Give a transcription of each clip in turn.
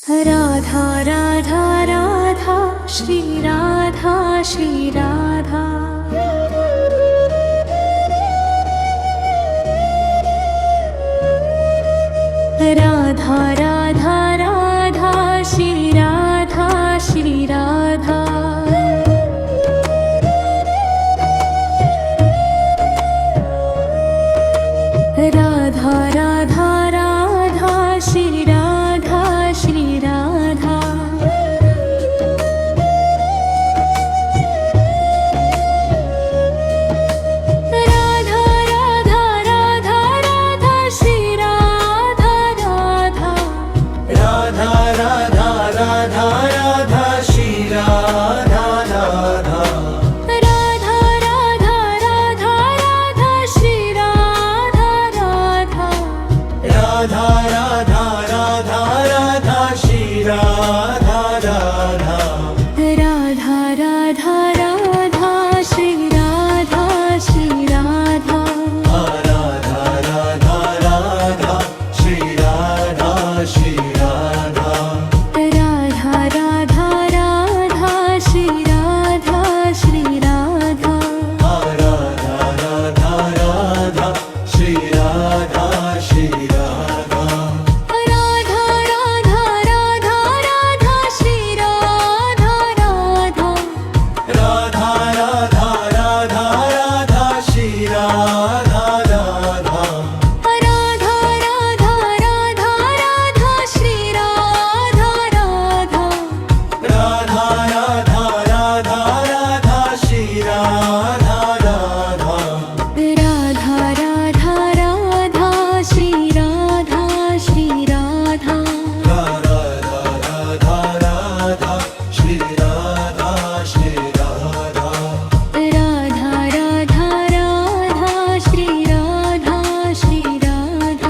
Radha Radha Radha Shri Radha Shri Radha. Radha Radha Radha Shri Radha Shri Radha. Radha Radha Radha Shri Radha Shri Radha. Radha Radha Radha Radha Shri Radha Radha. Radha Radha Radha Radha Shri Radha Radha. Radha Radha Radha Radha Shri Radha Radha. Radha Radha Radha Radha Shri Radha Radha. Radha Radha Radha Shri Radha Shri Radha. Radha Radha Radha Shri Radha Shri Radha. Radha Radha Radha Shri Radha Shri Radha. Radha Radha Radha Shri Radha Shri Radha. Radha Radha Radha Radha Shri Radha Radha. Radha Radha Radha Radha Shri Radha Radha. Radha Radha Radha Radha Shri Radha Radha. Radha Radha Radha Radha Shri Radha Radha. Radha Radha Radha Shri Radha Shri Radha. Radha Radha Radha Shri Radha Shri Radha. Radha Radha Radha Shri Radha Shri Radha.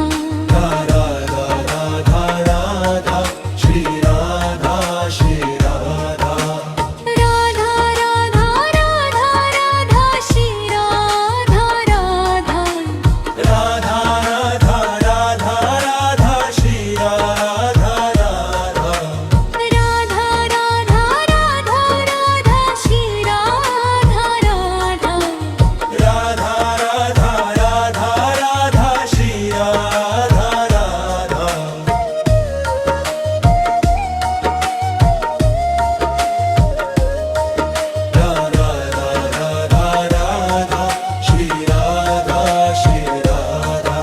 Radha Radha Radha Shri Radha Shri Radha. Radha Radha Radha Radha Shri Radha Radha. Radha Radha Radha Radha Shri Radha Radha. Radha Radha Radha Radha Shri Radha Radha. Radha Radha Radha Radha Shri Radha Radha. Radha Radha Radha Shri Radha Shri Radha.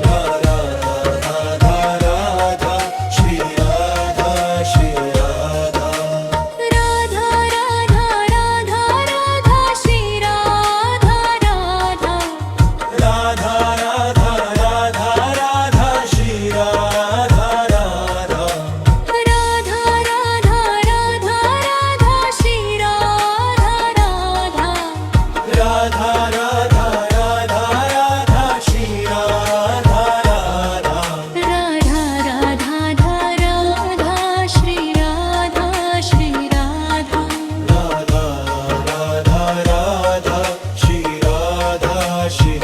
Radha Radha Radha Shri Radha Shri Radha. Radha Radha Radha Radha Shri Radha Radha. Radha Radha Radha Radha Shri Radha Radha. Radha Radha Radha Radha Shri Radha Radha. Radha Radha Radha Radha Shri Radha Radha. Radha Radha Radha Shri Radha Shri Radha. Radha Radha Radha Shri Radha Shri